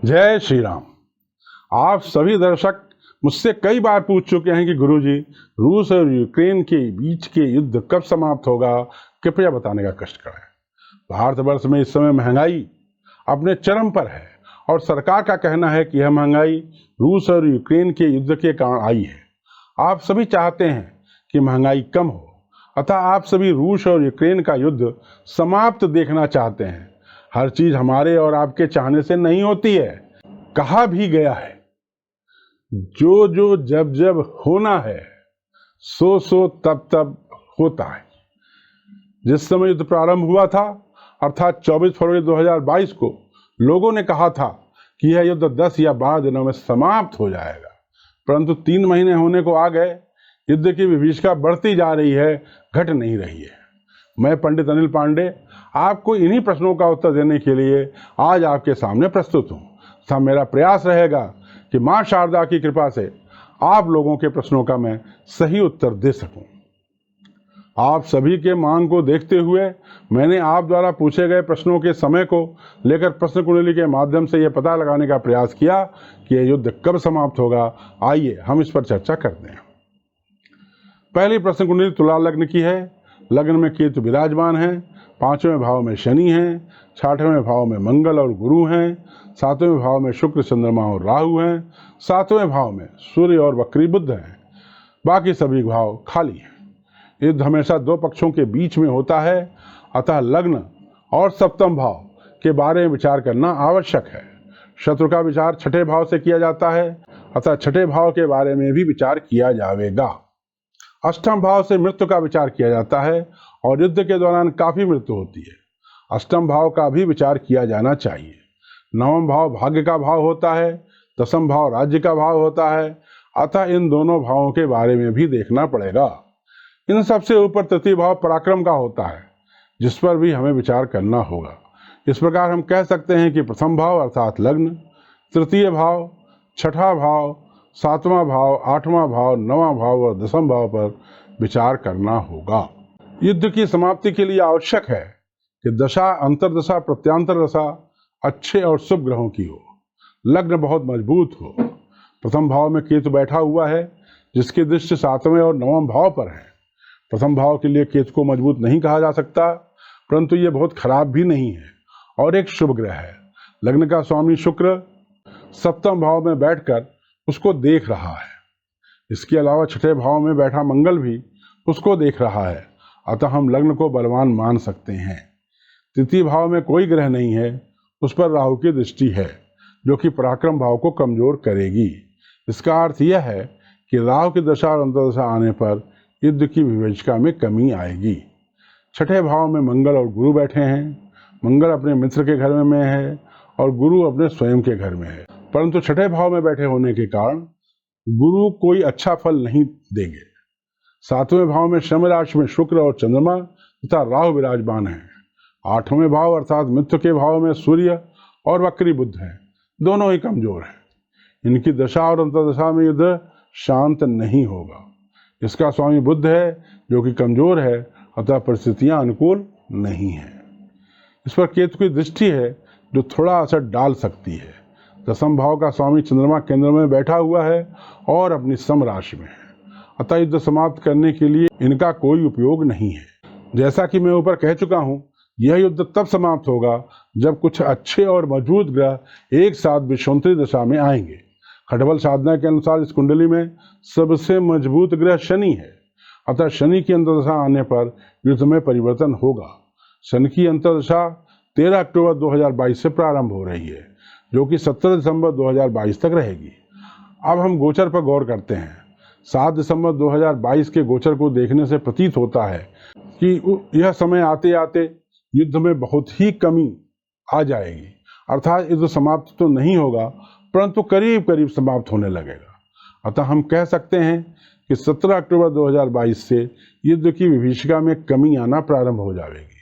जय श्री राम। आप सभी दर्शक मुझसे कई बार पूछ चुके हैं कि गुरुजी, रूस और यूक्रेन के बीच के युद्ध कब समाप्त होगा, कृपया बताने का कष्ट करें। भारतवर्ष में इस समय महंगाई अपने चरम पर है और सरकार का कहना है कि यह महंगाई रूस और यूक्रेन के युद्ध के कारण आई है। आप सभी चाहते हैं कि महंगाई कम हो, अतः आप सभी रूस और यूक्रेन का युद्ध समाप्त देखना चाहते हैं। हर चीज हमारे और आपके चाहने से नहीं होती है। कहा भी गया है, जो जो जब जब होना है सो सो तब तब होता है। जिस समय युद्ध प्रारंभ हुआ था, अर्थात 24 फरवरी 2022 को, लोगों ने कहा था कि यह युद्ध 10 या 12 दिनों में समाप्त हो जाएगा, परंतु 3 महीने होने को आ गए। युद्ध की विभीषिका बढ़ती जा रही है, घट नहीं रही है। मैं पंडित अनिल पांडे आपको इन्हीं प्रश्नों का उत्तर देने के लिए आज आपके सामने प्रस्तुत हूँ। तथा मेरा प्रयास रहेगा कि माँ शारदा की कृपा से आप लोगों के प्रश्नों का मैं सही उत्तर दे सकूं। आप सभी के मांग को देखते हुए मैंने आप द्वारा पूछे गए प्रश्नों के समय को लेकर प्रश्न कुंडली के माध्यम से यह पता लगाने का प्रयास किया कि यह युद्ध कब समाप्त होगा। आइए हम इस पर चर्चा करते हैं। पहली प्रश्न कुंडली तुला लग्न की है। लग्न में केतु विराजमान है, 5वें भाव में शनि हैं, 6ठवें भाव में मंगल और गुरु हैं, 7वें भाव में शुक्र चंद्रमा और राहु हैं, 7वें भाव में सूर्य और वक्री बुध हैं। बाकी सभी भाव खाली हैं। युद्ध हमेशा 2 पक्षों के बीच में होता है, अतः लग्न और सप्तम भाव के बारे में विचार करना आवश्यक है। शत्रु का विचार 6ठे भाव से किया जाता है, अतः 6ठे भाव के बारे में भी विचार किया जाएगा। अष्टम भाव से मृत्यु का विचार किया जाता है और युद्ध के दौरान काफी मृत्यु होती है। अष्टम भाव का भी विचार किया जाना चाहिए। 9वां भाव भाग्य का भाव होता है, 10वां भाव राज्य का भाव होता है, अतः इन दोनों भावों के बारे में भी देखना पड़ेगा। इन सबसे ऊपर तृतीय भाव पराक्रम का होता है, जिस पर भी हमें विचार करना होगा। इस प्रकार हम कह सकते हैं कि प्रथम भाव अर्थात लग्न, तृतीय भाव, 6ठा भाव, 7वां भाव, 8वां भाव, 9वां भाव और 10वां भाव पर विचार करना होगा। युद्ध की समाप्ति के लिए आवश्यक है कि दशा, अंतरदशा, प्रत्यांतर दशा अच्छे और शुभ ग्रहों की हो, लग्न बहुत मजबूत हो। प्रथम भाव में केतु बैठा हुआ है, जिसकी दृष्टि 7वें और 9वें भाव पर है। प्रथम भाव के लिए केतु को मजबूत नहीं कहा जा सकता, परंतु ये बहुत खराब भी नहीं है और एक शुभ ग्रह है। लग्न का स्वामी शुक्र 7वें भाव में बैठकर उसको देख रहा है। इसके अलावा 6ठे भाव में बैठा मंगल भी उसको देख रहा है, अतः हम लग्न को बलवान मान सकते हैं। तृतीय भाव में कोई ग्रह नहीं है, उस पर राहु की दृष्टि है, जो कि पराक्रम भाव को कमजोर करेगी। इसका अर्थ यह है कि राहु की दशा और अंतर्दशा आने पर युद्ध की विवेचना में कमी आएगी। 6ठे भाव में मंगल और गुरु बैठे हैं। मंगल अपने मित्र के घर में है और गुरु अपने स्वयं के घर में है, परंतु 6ठे भाव में बैठे होने के कारण गुरु कोई अच्छा फल नहीं देंगे। 7वें भाव में शम राशि में शुक्र और चंद्रमा तथा राहु विराजमान है। 8वें भाव अर्थात मित्र के भाव में सूर्य और वक्री बुध हैं, दोनों ही कमजोर हैं। इनकी दशा और अंतर्दशा में युद्ध शांत नहीं होगा। इसका स्वामी बुध है, जो कि कमजोर है, अतः परिस्थितियां अनुकूल नहीं है। इस पर केतु की दृष्टि है, जो थोड़ा असर डाल सकती है। 10वें भाव का स्वामी चंद्रमा केंद्र में बैठा हुआ है और अपनी सम राशि में है, अतः युद्ध समाप्त करने के लिए इनका कोई उपयोग नहीं है। जैसा कि मैं ऊपर कह चुका हूं, यह युद्ध तब समाप्त होगा जब कुछ अच्छे और मजबूत ग्रह एक साथ विषुवंतरी दशा में आएंगे। खटबल साधना के अनुसार इस कुंडली में सबसे मजबूत ग्रह शनि है, अतः शनि की अंतर्दशा आने पर युद्ध में परिवर्तन होगा। शनि की अंतर्दशा 13 अक्टूबर 2022 से प्रारंभ हो रही है, जो कि 17 दिसंबर 2022 तक रहेगी। अब हम गोचर पर गौर करते हैं। 7 दिसंबर 2022 के गोचर को देखने से प्रतीत होता है कि यह समय आते आते युद्ध में बहुत ही कमी आ जाएगी, अर्थात युद्ध समाप्त तो नहीं होगा, परंतु करीब करीब समाप्त होने लगेगा। अतः हम कह सकते हैं कि 17 अक्टूबर 2022 से युद्ध की विभीषिका में कमी आना प्रारंभ हो जाएगी,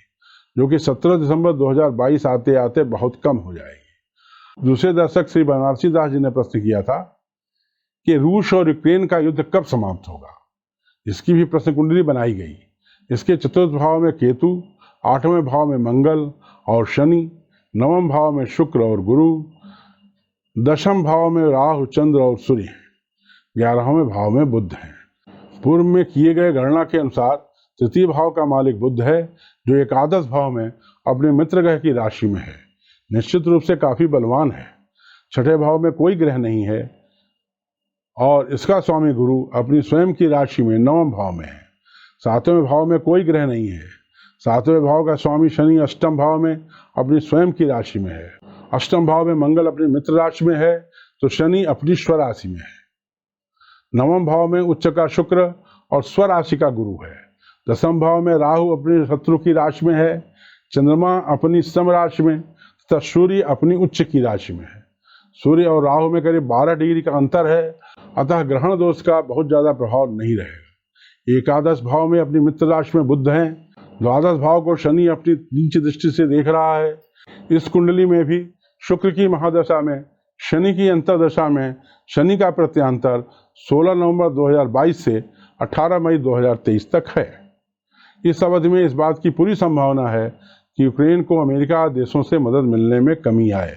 जो कि 17 दिसंबर 2022 आते आते बहुत कम हो जाएगी। दूसरे दर्शक श्री बनारसी दास जी ने प्रश्न किया था कि रूस और यूक्रेन का युद्ध कब समाप्त होगा। इसकी भी प्रश्न कुंडली बनाई गई। इसके चतुर्थ भाव में केतु, 8वें भाव में मंगल और शनि, 9वें भाव में शुक्र और गुरु, दशम भाव में राहु, चंद्र और सूर्य हैं। 11वें भाव में बुध हैं। पूर्व में किए गए गणना के अनुसार तृतीय भाव का मालिक बुध है, जो एकादश भाव में अपने मित्र ग्रह की राशि में है। निश्चित रूप से काफी बलवान है। छठे भाव में कोई ग्रह नहीं है और इसका स्वामी गुरु अपनी स्वयं की राशि में 9वें भाव में है। 7वें भाव में कोई ग्रह नहीं है। 7वें भाव का स्वामी शनि अष्टम भाव में अपनी स्वयं की राशि में है। अष्टम भाव में मंगल अपनी मित्र राशि में है, तो शनि अपनी स्वराशि में है। 9वें भाव में उच्च का शुक्र और स्वराशि का गुरु है। 10वें भाव में राहु अपनी शत्रु की राशि में है। चंद्रमा अपनी सम राशि में तथा सूर्य अपनी उच्च की राशि में है। सूर्य और राहु में करीब 12 डिग्री का अंतर है, अतः ग्रहण दोष का बहुत ज्यादा प्रभाव नहीं रहेगा। एकादश भाव में अपनी मित्र राशि में बुध हैं। द्वादश भाव को शनि अपनी नीच दृष्टि से देख रहा है। इस कुंडली में भी शुक्र की महादशा में, शनि की अंतर्दशा में शनि का प्रत्यांतर 16 नवंबर 2022 से 18 मई 2023 तक है। इस अवधि में इस बात की पूरी संभावना है कि यूक्रेन को अमेरिका देशों से मदद मिलने में कमी आए,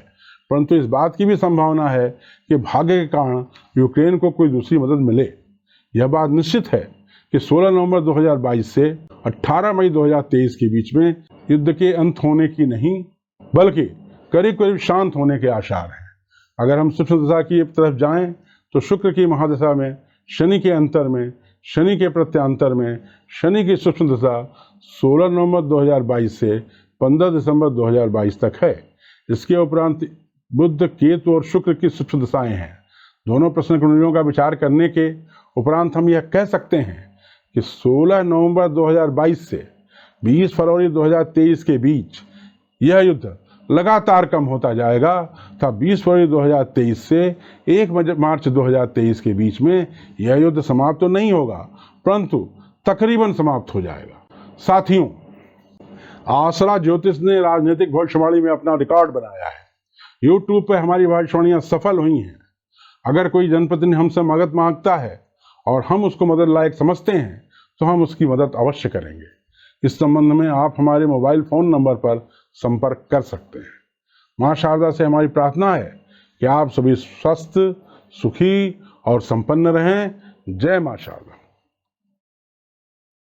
परंतु इस बात की भी संभावना है कि भाग्य के कारण यूक्रेन को कोई दूसरी मदद मिले। यह बात निश्चित है कि 16 नवंबर 2022 से 18 मई 2023 के बीच में युद्ध के अंत होने की नहीं, बल्कि करीब करीब शांत होने के आसार हैं। अगर हम सूक्ष्म दशा की तरफ जाएं तो शुक्र की महादशा में, शनि के अंतर में, शनि के प्रत्यांतर में शनि की सूक्ष्म दशा 16 नवंबर 2022 से 15 दिसंबर 2022 तक है। इसके उपरांत बुध, केतु और शुक्र की सूक्ष्म दशाएं हैं। दोनों प्रश्न कुंडलियों का विचार करने के उपरांत हम यह कह सकते हैं कि 16 नवंबर 2022 से 20 फरवरी 2023 के बीच यह युद्ध लगातार कम होता जाएगा तथा 20 फरवरी 2023 से 1 मार्च 2023 के बीच में यह युद्ध समाप्त तो नहीं होगा, परंतु तकरीबन समाप्त हो जाएगा। साथियों, आसरा ज्योतिष ने राजनीतिक भविष्यवाणी में अपना रिकॉर्ड बनाया है। यूट्यूब पर हमारी भविष्यवाणियां सफल हुई हैं। अगर कोई जनप्रतिनिधि हमसे मदद मांगता है और हम उसको मदद लायक समझते हैं तो हम उसकी मदद अवश्य करेंगे। इस संबंध में आप हमारे मोबाइल फोन नंबर पर संपर्क कर सकते हैं। मां शारदा से हमारी प्रार्थना है कि आप सभी स्वस्थ, सुखी और संपन्न रहें। जय मां शारदा।